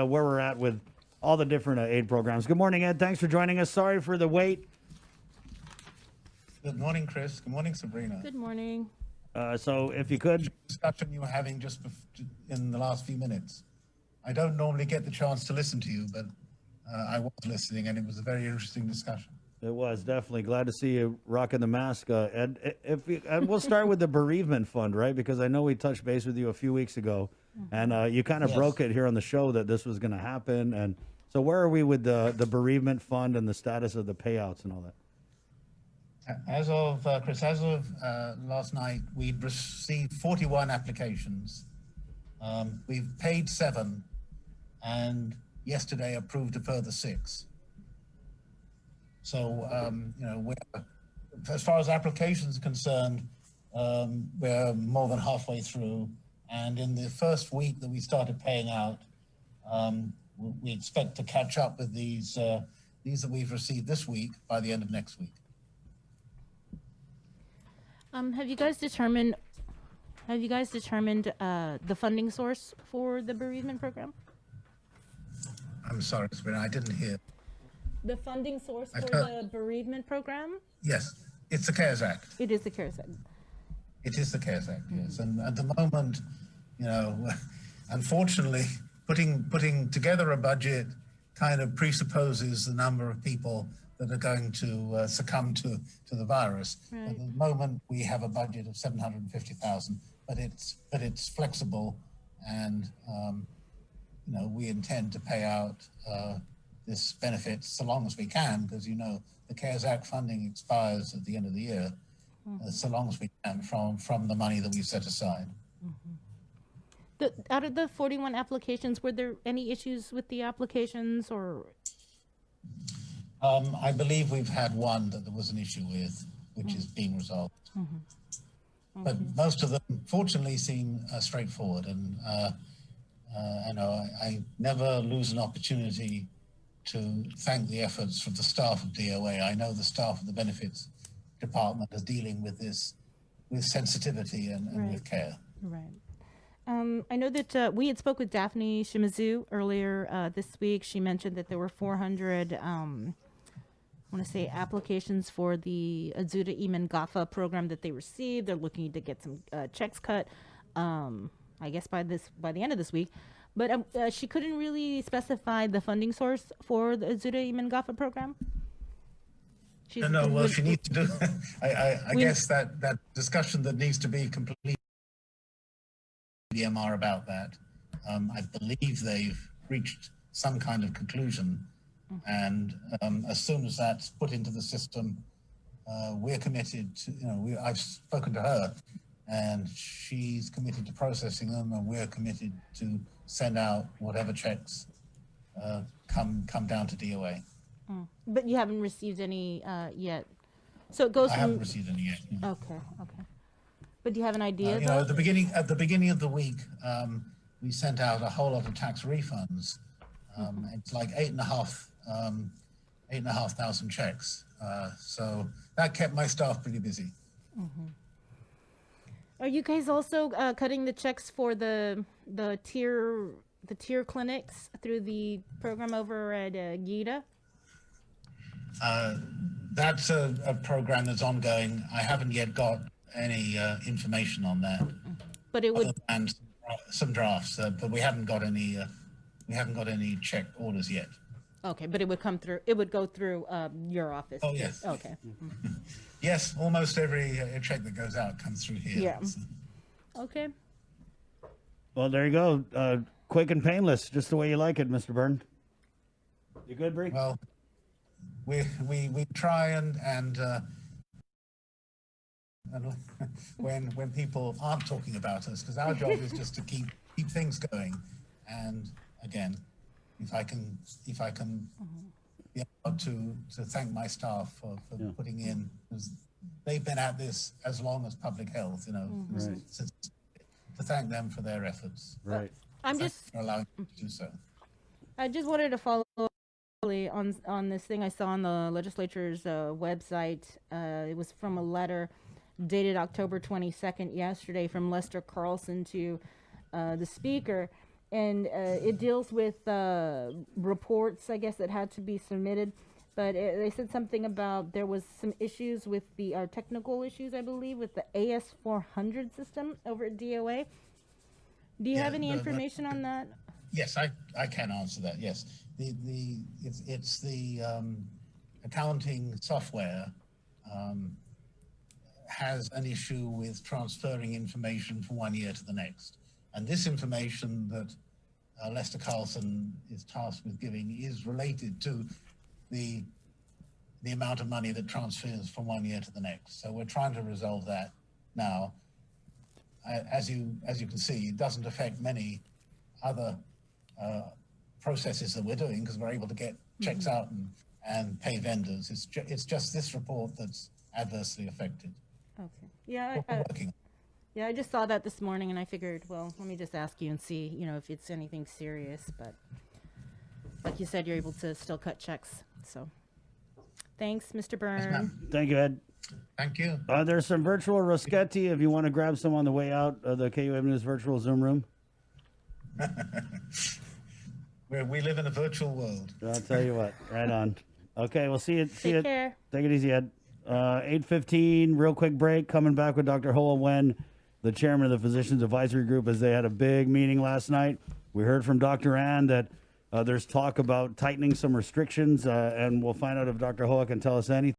where we're at with all the different aid programs. Good morning, Ed. Thanks for joining us. Sorry for the wait. Good morning, Chris. Good morning, Sabrina. Good morning. So if you could, Discussion you were having just in the last few minutes. I don't normally get the chance to listen to you, but I was listening, and it was a very interesting discussion. it was definitely glad to see you rocking the mask, Ed. And we'll start with the Bereavement Fund, right? Because I know we touched base with you a few weeks ago, and you kind of broke it here on the show that this was going to happen. And so, where are we with the Bereavement Fund and the status of the payouts and all that? As of Chris, as of last night, we'd received 41 applications. We've paid 7, and yesterday approved a further 6. So, as far as applications are concerned, we're more than halfway through. And in the first week that we started paying out, we expect to catch up with these that we've received this week by the end of next week. Have you guys determined the funding source for the bereavement program? I'm sorry, Sabrina, I didn't hear. The funding source for the bereavement program? Yes, it's the CARES Act. It is the CARES Act. It is the CARES Act, yes. And at the moment, unfortunately, putting together a budget kind of presupposes the number of people that are going to succumb to the virus. Right. At the moment, we have a budget of 750,000, but it's flexible, and we intend to pay out this benefit so long as we can, because the CARES Act funding expires at the end of the year, so long as we can from the money that we've set aside. Out of the 41 applications, were there any issues with the applications or? I believe we've had one that there was an issue with, which is being resolved. But most of them, fortunately, seem straightforward. And I never lose an opportunity to thank the efforts from the staff of DOA. I know the staff of the benefits department is dealing with this with sensitivity and with care. Right. I know that we had spoke with Daphne Shimizu earlier this week. She mentioned that there were 400, applications for the Azuda Iman Gafa program that they received. They're looking to get some checks cut, I guess by the end of this week. But she couldn't really specify the funding source for the Azuda Iman Gafa program. She needs to do. I guess that discussion that needs to be complete. DMR about that. I believe they've reached some kind of conclusion, and as soon as that's put into the system, we're committed to. I've spoken to her, and she's committed to processing them, and we're committed to send out whatever checks come down to DOA. But you haven't received any yet, so it goes. I haven't received any yet. Okay. But do you have an idea? At the beginning of the week, we sent out a whole lot of tax refunds. It's like 8,500 checks. So that kept my staff pretty busy. Are you guys also cutting the checks for the tier clinics through the program over at GIDA? That's a program that's ongoing. I haven't yet got any information on that, but it would and some drafts, but we haven't got any check orders yet. Okay, but it would come through. It would go through your office. Oh yes. Okay. Yes, almost every check that goes out comes through here. Yeah. Okay. Well, there you go. Quick and painless, just the way you like it, Mr. Birn. You good, Bree? Well, we try and when people aren't talking about us, because our job is just to keep things going. And again, if I can be able to thank my staff for putting in, because they've been at this as long as public health, to thank them for their efforts. Right. For allowing me to do so. I just wanted to follow on this thing I saw on the legislature's website. It was from a letter dated October 22nd yesterday from Lester Carlson to the speaker, and it deals with reports, I guess, that had to be submitted. But they said something about there was some issues with our technical issues, I believe, with the AS400 system over at DOA. Do you have any information on that? Yes, I can answer that. Yes, it's the accounting software has an issue with transferring information from one year to the next, and this information that Lester Carlson is tasked with giving is related to the amount of money that transfers from one year to the next. So we're trying to resolve that now. As you can see, it doesn't affect many other processes that we're doing because we're able to get checks out and pay vendors. It's just this report that's adversely affected. Okay. Yeah. We're working. Yeah, I just saw that this morning, and I figured, well, let me just ask you and see, if it's anything serious. But like you said, you're able to still cut checks. So, thanks, Mr. Birn. Yes, ma'am. Thank you, Ed. Thank you. There's some virtual Rossetti if you want to grab some on the way out of the KUM News virtual Zoom room. We live in a virtual world. I'll tell you what. Right on. Okay, we'll see you. Take care. Take it easy, Ed. 8:15, real quick break. Coming back with Dr. Hoa Wen, the chairman of the Physicians Advisory Group, as they had a big meeting last night. We heard from Dr. Ann that there's talk about tightening some restrictions, and we'll find out if Dr. Hoa can tell us anything.